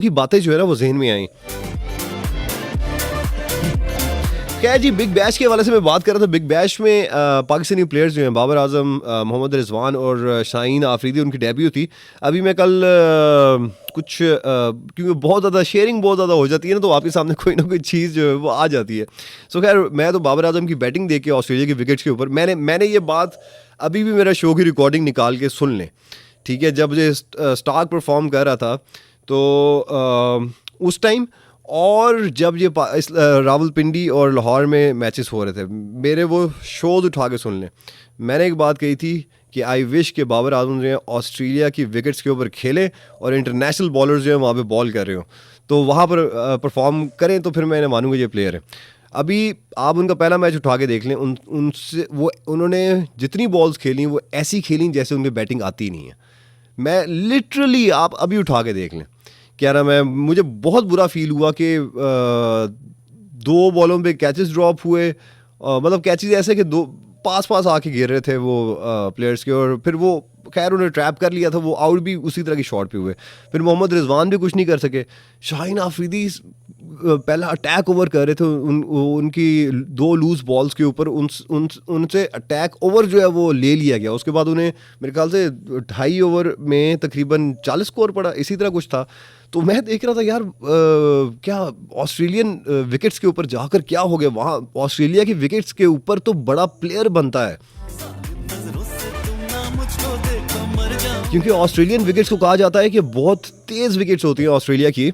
की बातें जो है ना वो जहन में आई। क्या है जी, बिग बैश के हवाले से मैं बात कर रहा था। बिग बैश में पाकिस्तानी प्लेयर्स जो हैं बाबर आजम, मोहम्मद रिजवान और शाहीन आफरीदी, उनकी डेब्यू थी। अभी मैं कल क्योंकि बहुत ज़्यादा शेयरिंग बहुत ज़्यादा हो जाती है ना, तो आपके सामने कोई ना कोई चीज़ जो है वो आ जाती है। सो खैर, मैं तो बाबर आजम की बैटिंग देख के ऑस्ट्रेलिया के विकेट्स के ऊपर मैंने ये बात अभी भी मेरा शो की रिकॉर्डिंग निकाल के सुन लें, ठीक है। जब ये स्टार्क परफॉर्म कर रहा था तो उस टाइम, और जब ये रावलपिंडी और लाहौर में मैचेस हो रहे थे, मेरे वो शोज उठा के सुन लें। मैंने एक बात कही थी कि आई विश के बाबर आजम जो है ऑस्ट्रेलिया की विकेट्स के ऊपर खेले और इंटरनेशनल बॉलर्स जो है वहाँ पे बॉल कर रहे हो, तो वहाँ पर परफॉर्म करें, तो फिर मैं मानूंगा ये प्लेयर है। अभी आप उनका पहला मैच उठा के देख लें, उनसे उन्होंने जितनी बॉल्स खेली वो ऐसी खेली जैसे उनकी बैटिंग आती नहीं है। मैं लिटरली, आप अभी उठा के देख लें, क्या नाम है, मुझे बहुत बुरा फील हुआ कि 2 बॉलों पे कैचेस ड्रॉप हुए। मतलब कैचेस ऐसे कि दो पास पास आके गिर रहे थे वो प्लेयर्स के, और फिर वो खैर उन्होंने ट्रैप कर लिया था, वो आउट भी उसी तरह की शॉट पे हुए। फिर मोहम्मद रिजवान भी कुछ नहीं कर सके। शाहीन आफरीदी पहला अटैक ओवर कर रहे थे उनकी 2 लूज बॉल्स के ऊपर, उनसे अटैक ओवर जो है वो ले लिया गया। उसके बाद उन्हें मेरे ख्याल से 2.5 ओवर में तकरीबन 40 स्कोर पड़ा, इसी तरह कुछ था। तो मैं देख रहा था यार, क्या ऑस्ट्रेलियन विकेट्स के ऊपर जाकर क्या हो गया। वहाँ ऑस्ट्रेलिया की विकेट्स के ऊपर तो बड़ा प्लेयर बनता है, क्योंकि ऑस्ट्रेलियन विकेट्स को कहा जाता है कि बहुत तेज विकेट्स होती हैं ऑस्ट्रेलिया की।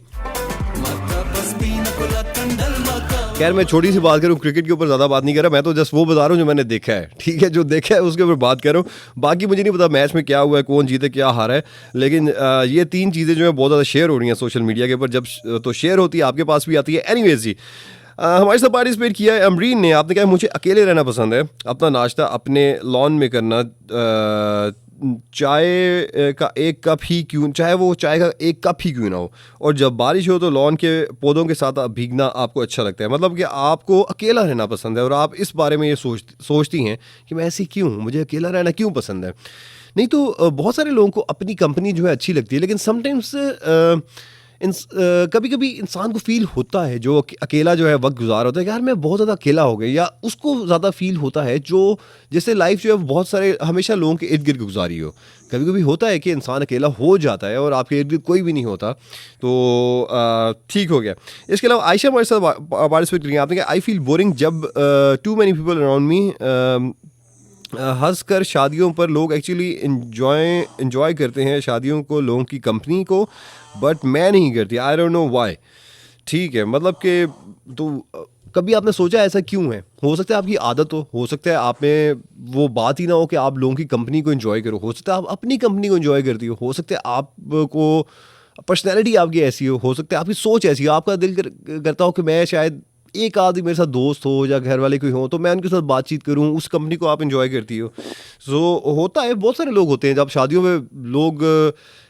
खैर, मैं छोटी सी बात करूं, क्रिकेट के ऊपर ज़्यादा बात नहीं कर रहा, मैं तो जस्ट वो बता रहा हूँ जो मैंने देखा है, ठीक है। जो देखा है उसके ऊपर बात कर रहा हूँ। बाकी मुझे नहीं पता मैच में क्या हुआ है, कौन जीते क्या हारा है, लेकिन ये 3 चीज़ें जो है बहुत ज़्यादा शेयर हो रही हैं सोशल मीडिया के ऊपर। जब तो शेयर होती है, आपके पास भी आती है। एनीवेज जी, हमारे साथ पार्टिसिपेट किया है अमरीन ने। आपने कहा मुझे अकेले रहना पसंद है, अपना नाश्ता अपने लॉन में करना, चाय का एक कप ही क्यों, चाहे वो चाय का एक कप ही क्यों ना हो, और जब बारिश हो तो लॉन के पौधों के साथ भीगना आपको अच्छा लगता है। मतलब कि आपको अकेला रहना पसंद है, और आप इस बारे में ये सोचती हैं कि मैं ऐसी क्यों हूँ, मुझे अकेला रहना क्यों पसंद है। नहीं तो बहुत सारे लोगों को अपनी कंपनी जो है अच्छी लगती है, लेकिन समटाइम्स कभी कभी इंसान को फील होता है, जो अकेला जो है वक्त गुजार होता है, यार मैं बहुत ज़्यादा अकेला हो गया, या उसको ज़्यादा फील होता है जो जैसे लाइफ जो है बहुत सारे हमेशा लोगों के इर्द गिर्द गुजारी हो। कभी कभी होता है कि इंसान अकेला हो जाता है और आपके इर्द गिर्द कोई भी नहीं होता, तो ठीक हो गया। इसके अलावा आयशा हमारे साथ पार्टिसिपेट करेंगे। आपने कहा आई फील बोरिंग जब too many people around me, हंस कर शादियों पर लोग एक्चुअली इंजॉय करते हैं शादियों को, लोगों की कंपनी को, बट मैं नहीं करती। I don't know why. ठीक है, मतलब कि तो कभी आपने सोचा ऐसा क्यों है? हो सकता है आपकी आदत हो सकता है आप में वो बात ही ना हो कि आप लोगों की कंपनी को एंजॉय करो, हो सकता है आप अपनी कंपनी को एंजॉय करती हो सकता है आपको पर्सनैलिटी आपकी ऐसी हो सकता है आपकी सोच ऐसी हो, आपका दिल करता हो कि मैं शायद एक आदमी मेरे साथ दोस्त हो या घर वाले कोई हो तो मैं उनके साथ बातचीत करूं, उस कंपनी को आप एंजॉय करती हो। सो होता है, बहुत सारे लोग होते हैं जब शादियों में लोग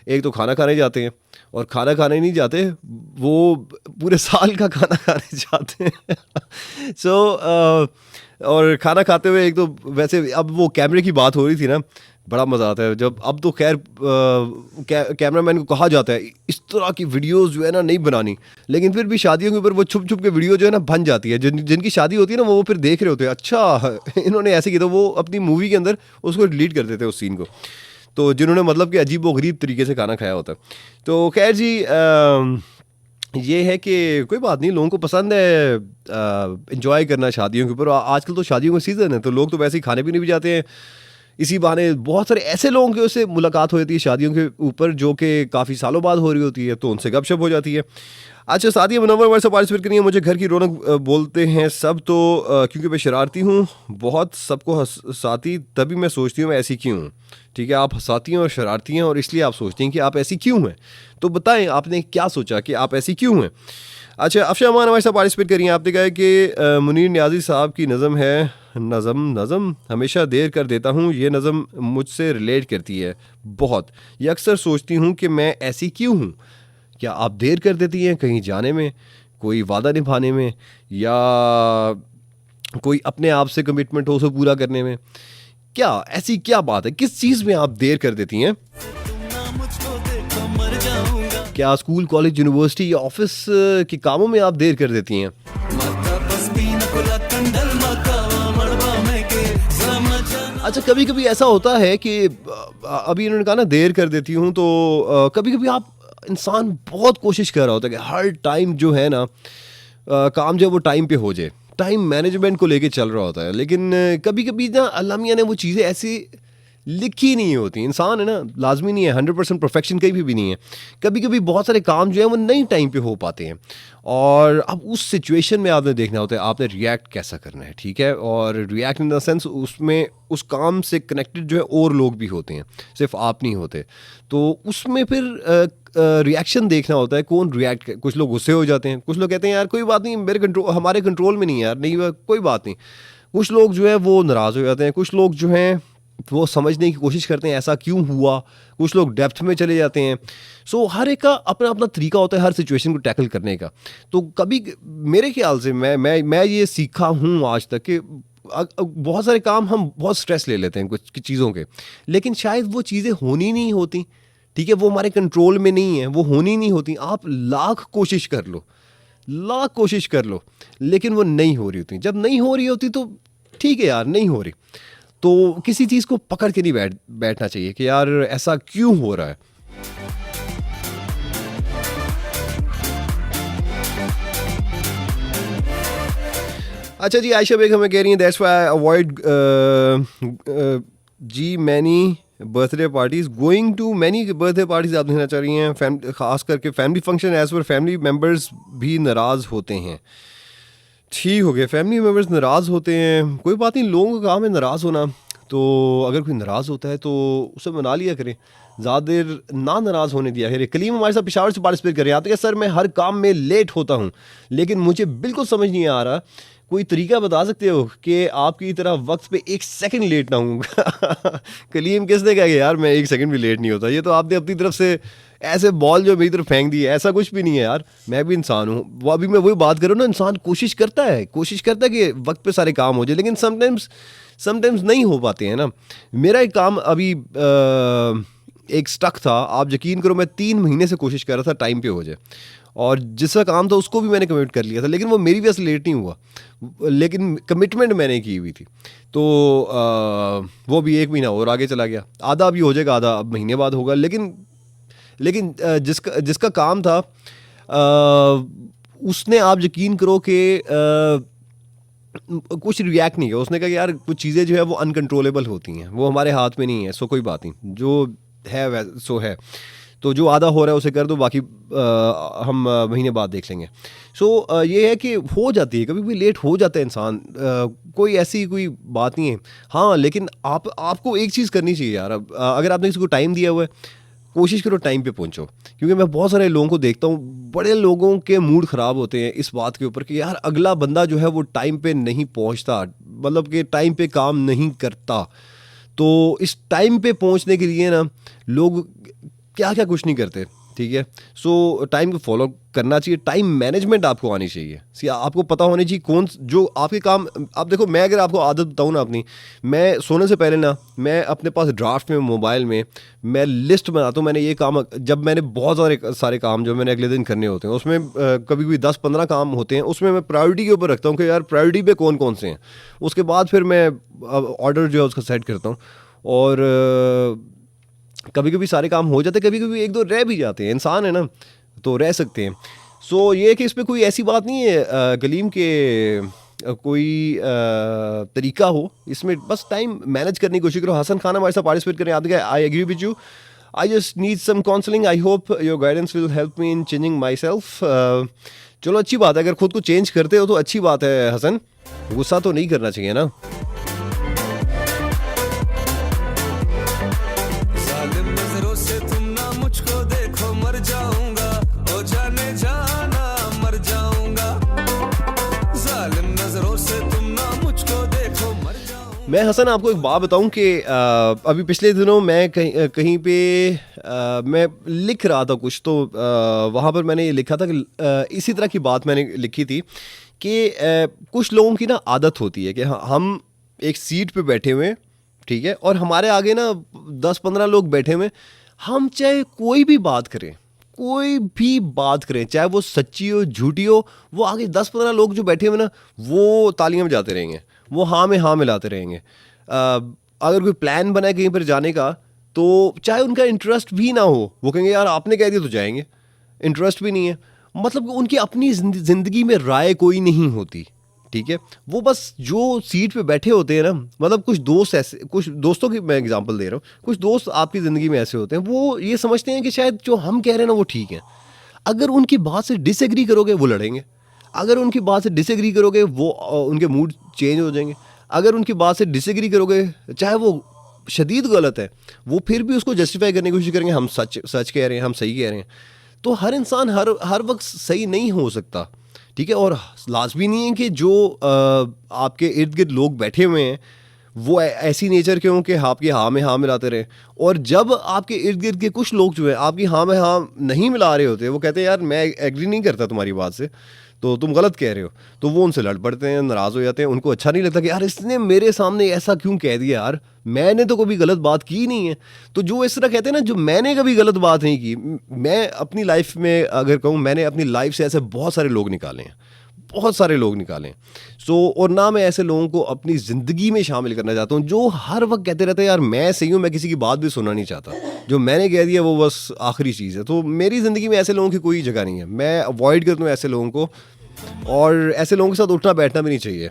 एक तो खाना खाने जाते हैं, और खाना खाने नहीं जाते, वो पूरे साल का खाना खाने जाते हैं। सो और खाना खाते हुए एक तो वैसे अब वो कैमरे की बात हो रही थी ना, बड़ा मज़ा आता है जब, अब तो खैर कैमरामैन को कहा जाता है इस तरह की वीडियोस जो है ना नहीं बनानी, लेकिन फिर भी शादियों के ऊपर वो छुप छुप के वीडियो जो है ना बन जाती है। जिनकी शादी होती है ना वो फिर देख रहे होते हैं, अच्छा इन्होंने ऐसे किया, तो वो अपनी मूवी के अंदर उसको डिलीट कर देते हैं उस सीन को, तो जिन्होंने मतलब कि अजीब व गरीब तरीके से खाना खाया होता है। तो खैर जी, ये है कि कोई बात नहीं, लोगों को पसंद है एंजॉय करना शादियों के ऊपर। आजकल तो शादियों का सीज़न है, तो लोग तो वैसे ही खाने पीने भी जाते हैं। इसी बहाने बहुत सारे ऐसे लोगों के उससे मुलाकात हो जाती है शादियों के ऊपर जो कि काफ़ी सालों बाद हो रही होती है, तो उनसे गपशप हो जाती है। अच्छा, सादिया मुनव्वर हमारे साथ पार्टिसिपेट करिए। मुझे घर की रौनक बोलते हैं सब, तो क्योंकि मैं शरारती हूँ बहुत, सबको हंसाती, तभी मैं सोचती हूँ मैं ऐसी क्यों हूँ। ठीक है, आप हंसाती हैं और शरारती हैं, और इसलिए आप सोचती हैं कि आप ऐसी क्यों हैं। तो बताएं आपने क्या सोचा कि आप ऐसी क्यों हैं। अच्छा, अफशा अमान हमारे साथ पार्टिसिपेट करिए। आपने कहा कि मुनीर न्याजी साहब की नज़म है, नज़म हमेशा देर कर देता हूँ, ये नज़म मुझसे रिलेट करती है बहुत। ये अक्सर सोचती हूँ कि मैं ऐसी क्यों हूँ। क्या आप देर कर देती हैं कहीं जाने में, कोई वादा निभाने में, या कोई अपने आप से कमिटमेंट हो उसे पूरा करने में? क्या ऐसी क्या बात है, किस चीज़ में आप देर कर देती हैं? क्या स्कूल, कॉलेज, यूनिवर्सिटी या ऑफिस के कामों में आप देर कर देती हैं? अच्छा, कभी कभी ऐसा होता है कि अभी इन्होंने कहा ना देर कर देती हूँ, तो कभी कभी आप इंसान बहुत कोशिश कर रहा होता है कि हर टाइम जो है ना काम जो है वो टाइम पे हो जाए, टाइम मैनेजमेंट को लेके चल रहा होता है, लेकिन कभी कभी ना अल्लाह मियां ने वो चीज़ें ऐसी लिखी नहीं होती। इंसान है ना, लाजमी नहीं है 100% परफेक्शन कहीं भी नहीं है। कभी कभी बहुत सारे काम जो है वो नहीं टाइम पे हो पाते हैं, और अब उस सिचुएशन में आपने देखना होता है आपने रिएक्ट कैसा करना है, ठीक है। और रिएक्ट इन द सेंस उसमें उस काम से कनेक्टेड जो है और लोग भी होते हैं, सिर्फ आप नहीं होते, तो उसमें फिर रिएक्शन देखना होता है कौन रिएक्ट। कुछ लोग गुस्से हो जाते हैं, कुछ लोग कहते हैं यार कोई बात नहीं, हमारे कंट्रोल में नहीं है यार, नहीं कोई बात नहीं। कुछ लोग जो है वो नाराज़ हो जाते हैं, कुछ लोग जो हैं वो समझने की कोशिश करते हैं ऐसा क्यों हुआ, कुछ लोग डेप्थ में चले जाते हैं। सो हर एक का अपना अपना तरीका होता है हर सिचुएशन को टैकल करने का। तो कभी मेरे ख्याल से मैं ये सीखा हूँ आज तक कि बहुत सारे काम हम बहुत स्ट्रेस ले लेते हैं कुछ चीज़ों के, लेकिन शायद वो चीज़ें होनी नहीं होती, ठीक है, वो हमारे कंट्रोल में नहीं है, वो होनी नहीं होती। आप लाख कोशिश कर लो, लेकिन वो नहीं हो रही होती। जब नहीं हो रही होती तो ठीक है यार, नहीं हो रही, तो किसी चीज़ को पकड़ के नहीं बैठना चाहिए कि यार ऐसा क्यों हो रहा है। अच्छा जी, आयशा बेगम हमें कह रही हैं दैट्स व्हाई आई अवॉइड जी many birthday parties, going to many birthday parties आप देखना चाह रही हैं, खास करके फैमिली फंक्शन एज पर फैमिली मेम्बर्स भी नाराज़ होते हैं। ठीक हो गया, फैमिली मेम्बर्स नाराज़ होते हैं, कोई बात नहीं, लोगों का काम है नाराज़ होना। तो अगर कोई नाराज़ होता है तो उसे मना लिया करें, ज़्यादा देर ना नाराज़ होने दिया करें। कलीम हमारे साथ पेशावर से पार्टिसिपेट कर रहे हैं, आते हैं सर मैं हर काम में लेट होता हूँ, लेकिन मुझे बिल्कुल समझ नहीं आ रहा, कोई तरीका बता सकते हो कि आपकी तरह वक्त पे 1 सेकंड लेट ना हूँ। कलीम किसने कहा कि यार मैं 1 सेकंड भी लेट नहीं होता, ये तो आपने अपनी तरफ से ऐसे बॉल जो मेरी तरफ फेंक दी है, ऐसा कुछ भी नहीं है यार, मैं भी इंसान हूँ। वो अभी मैं वही बात करूँ ना, इंसान कोशिश करता है कि वक्त पे सारे काम हो जाए, लेकिन समटाइम्स नहीं हो पाते हैं ना। मेरा एक काम अभी एक स्टक था, आप यकीन करो मैं 3 महीने से कोशिश कर रहा था टाइम पे हो जाए, और जिसका काम था उसको भी मैंने कमिट कर लिया था, लेकिन वो मेरी वजह से लेट नहीं हुआ, लेकिन कमिटमेंट मैंने की हुई थी। तो वो भी 1 महीना और आगे चला गया, आधा अभी हो जाएगा, आधा अब महीने बाद होगा। लेकिन जिसका काम था उसने, आप यकीन करो कि कुछ रिएक्ट नहीं किया। उसने कहा कि यार कुछ चीज़ें जो है वो अनकंट्रोलेबल होती हैं, वो हमारे हाथ में नहीं है, सो कोई बात नहीं, जो है सो है, तो जो आधा हो रहा है उसे कर दो, बाकी हम महीने बाद देख लेंगे। सो ये है कि हो जाती है, कभी भी लेट हो जाता है इंसान, कोई ऐसी कोई बात नहीं है। हाँ, लेकिन आपको एक चीज़ करनी चाहिए यार, अगर आपने किसी को टाइम दिया हुआ है, कोशिश करो टाइम पे पहुंचो, क्योंकि मैं बहुत सारे लोगों को देखता हूँ, बड़े लोगों के मूड ख़राब होते हैं इस बात के ऊपर कि यार अगला बंदा जो है वो टाइम पे नहीं पहुंचता, मतलब कि टाइम पे काम नहीं करता। तो इस टाइम पे पहुंचने के लिए ना लोग क्या क्या कुछ नहीं करते, ठीक है। सो टाइम को फॉलो करना चाहिए, टाइम मैनेजमेंट आपको आनी चाहिए। आपको पता होनी चाहिए कौन जो आपके काम, आप देखो, मैं अगर आपको आदत बताऊँ ना अपनी, मैं सोने से पहले ना मैं अपने पास ड्राफ्ट में मोबाइल में मैं लिस्ट बनाता हूँ। मैंने ये काम, जब मैंने बहुत सारे काम जो मैंने अगले दिन करने होते हैं, उसमें कभी कभी 10-15 काम होते हैं, उसमें मैं प्रायोरिटी के ऊपर रखता हूँ कि यार प्रायोरिटी पे कौन कौन से हैं। उसके बाद फिर मैं ऑर्डर जो है उसका सेट करता हूँ, और कभी कभी सारे काम हो जाते हैं, कभी कभी 1-2 रह भी जाते हैं, इंसान है ना, तो रह सकते हैं। सो ये कि इसमें कोई ऐसी बात नहीं है कलीम के कोई तरीका हो, इसमें बस टाइम मैनेज करने की कोशिश करो। हसन खान हमारे साथ पार्टिसिपेट करें, आते गए, I agree with you, I just need some counselling, I hope your guidance will help me in changing myself. चलो अच्छी बात है, अगर खुद को चेंज करते हो तो अच्छी बात है हसन, गुस्सा तो नहीं करना चाहिए ना। मैं हसन आपको एक बात बताऊं कि अभी पिछले दिनों मैं कहीं पे मैं लिख रहा था कुछ, तो वहाँ पर मैंने ये लिखा था कि इसी तरह की बात मैंने लिखी थी कि कुछ लोगों की ना आदत होती है कि हम एक सीट पे बैठे हुए, ठीक है, और हमारे आगे ना 10-15 लोग बैठे हुए, हम चाहे कोई भी बात करें, कोई भी बात करें, चाहे वो सच्ची हो झूठी हो, वो आगे 10-15 लोग जो बैठे हुए ना वो तालियां बजाते रहेंगे, वो हाँ में हाँ मिलाते रहेंगे। अगर कोई प्लान बनाए कहीं पर जाने का, तो चाहे उनका इंटरेस्ट भी ना हो, वो कहेंगे यार आपने कह दिया तो जाएंगे, इंटरेस्ट भी नहीं है। मतलब उनकी अपनी ज़िंदगी में राय कोई नहीं होती, ठीक है। वो बस जो सीट पे बैठे होते हैं ना, मतलब कुछ दोस्त ऐसे, कुछ दोस्तों की मैं एग्जांपल दे रहा हूँ, कुछ दोस्त आपकी ज़िंदगी में ऐसे होते हैं, वो ये समझते हैं कि शायद जो हम कह रहे हैं ना वो ठीक है। अगर उनकी बात से डिसएग्री करोगे वो लड़ेंगे, अगर उनकी बात से डिसएग्री करोगे वो उनके मूड चेंज हो जाएंगे, अगर उनकी बात से डिसएग्री करोगे चाहे वो शदीद गलत है, वो फिर भी उसको जस्टिफाई करने की कोशिश करेंगे, हम सच सच कह रहे हैं, हम सही कह रहे हैं। तो हर इंसान हर वक्त सही नहीं हो सकता, ठीक है। और लाजमी नहीं है कि जो आपके इर्द गिर्द लोग बैठे हुए हैं वो ऐसी नेचर के हों कि आपकी हाँ में हाँ मिलाते रहें। और जब आपके इर्द गिर्द के कुछ लोग जो हैं आपकी हाँ में हाँ नहीं मिला रहे होते, वो कहते हैं यार मैं एग्री नहीं करता तुम्हारी बात से, तो तुम गलत कह रहे हो, तो वो उनसे लड़ पड़ते हैं, नाराज़ हो जाते हैं। उनको अच्छा नहीं लगता कि यार इसने मेरे सामने ऐसा क्यों कह दिया, यार मैंने तो कभी गलत बात की नहीं है। तो जो इस तरह कहते हैं ना, जो मैंने कभी गलत बात नहीं की, मैं अपनी लाइफ में अगर कहूँ, मैंने अपनी लाइफ से ऐसे बहुत सारे लोग निकाले हैं, बहुत सारे लोग निकाले। और ना मैं ऐसे लोगों को अपनी ज़िंदगी में शामिल करना चाहता हूँ जो हर वक्त कहते रहते हैं यार मैं सही हूँ, मैं किसी की बात भी सुनना नहीं चाहता, जो मैंने कह दिया वो बस आखिरी चीज़ है। तो मेरी ज़िंदगी में ऐसे लोगों की कोई जगह नहीं है, मैं अवॉइड करता हूँ ऐसे लोगों को, और ऐसे लोगों के साथ उठना बैठना भी नहीं चाहिए।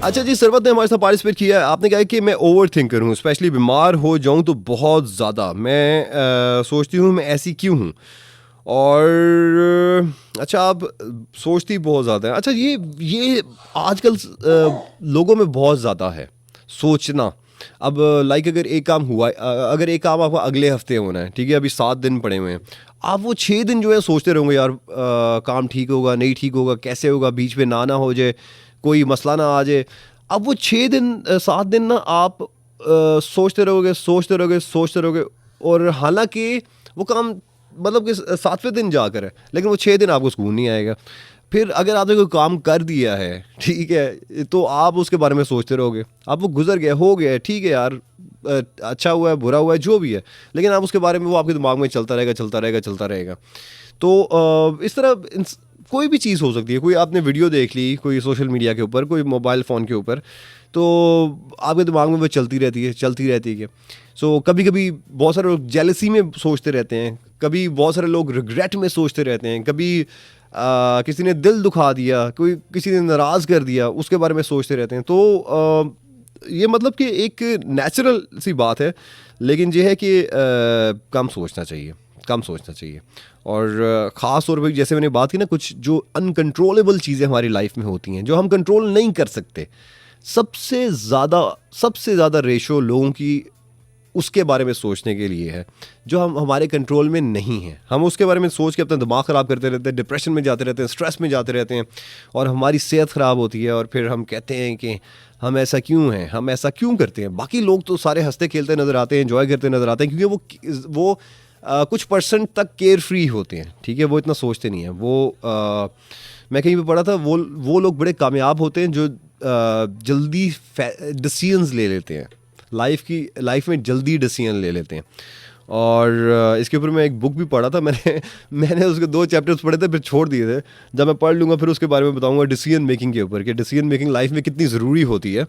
अच्छा जी, सरवत ने हमारे साथ पार्टिसिपेट किया है। आपने कहा कि मैं ओवर थिंकर हूँ, स्पेशली बीमार हो जाऊँ तो बहुत ज़्यादा मैं सोचती हूँ मैं ऐसी क्यों हूँ। और अच्छा, आप सोचती बहुत ज़्यादा है। अच्छा, ये आजकल लोगों में बहुत ज़्यादा है सोचना। अब लाइक अगर एक काम हुआ, अगर एक काम आपका अगले हफ्ते होना है, ठीक है, अभी 7 दिन पड़े हुए हैं, आप वो 6 दिन जो है सोचते रहोगे यार काम ठीक होगा नहीं ठीक होगा, कैसे होगा, बीच में ना हो जाए, कोई मसला ना आ जाए। अब वो 6 दिन 7 दिन ना आप सोचते रहोगे, और हालांकि वो काम मतलब कि 7वें दिन जाकर है, लेकिन वो 6 दिन आपको सुकून नहीं आएगा। फिर अगर आपने कोई काम कर दिया है, ठीक है, तो आप उसके बारे में सोचते रहोगे। आप वो गुजर गया, हो गया, ठीक है यार, अच्छा हुआ है बुरा हुआ है जो भी है, लेकिन आप उसके बारे में वो आपके दिमाग में चलता रहेगा। तो इस तरह कोई भी चीज़ हो सकती है। कोई आपने वीडियो देख ली कोई सोशल मीडिया के ऊपर, कोई मोबाइल फ़ोन के ऊपर, तो आपके दिमाग में वो चलती रहती है। सो कभी कभी बहुत सारे लोग जेलसी में सोचते रहते हैं, कभी बहुत सारे लोग रिग्रेट में सोचते रहते हैं, कभी किसी ने दिल दुखा दिया, कोई किसी ने नाराज़ कर दिया, उसके बारे में सोचते रहते हैं। तो ये मतलब कि एक नेचुरल सी बात है, लेकिन ये है कि कम सोचना चाहिए। और ख़ास तौर पर जैसे मैंने बात की ना, कुछ जो अनकंट्रोलेबल चीज़ें हमारी लाइफ में होती हैं जो हम कंट्रोल नहीं कर सकते, सबसे ज़्यादा रेशो लोगों की उसके बारे में सोचने के लिए है जो हमारे कंट्रोल में नहीं है। हम उसके बारे में सोच के अपना दिमाग ख़राब करते रहते हैं, डिप्रेशन में जाते रहते हैं, स्ट्रेस में जाते रहते हैं, और हमारी सेहत ख़राब होती है। और फिर हम कहते हैं कि हम ऐसा क्यों हैं, हम ऐसा क्यों करते हैं। बाकी लोग तो सारे हंसते खेलते नज़र आते हैं, एंजॉय करते नज़र आते हैं, क्योंकि वो कुछ परसेंट तक केयर फ्री होते हैं, ठीक है, वो इतना सोचते नहीं हैं। मैं कहीं पे पढ़ा था, वो लोग बड़े कामयाब होते हैं जो जल्दी डिसीजंस ले लेते हैं, लाइफ में जल्दी डिसीजन ले लेते हैं। और इसके ऊपर मैं एक बुक भी पढ़ा था, मैंने उसके 2 चैप्टर्स पढ़े थे, फिर छोड़ दिए थे। जब मैं पढ़ लूँगा फिर उसके बारे में बताऊँगा डिसीजन मेकिंग के ऊपर, कि डिसीजन मेकिंग लाइफ में कितनी ज़रूरी होती है।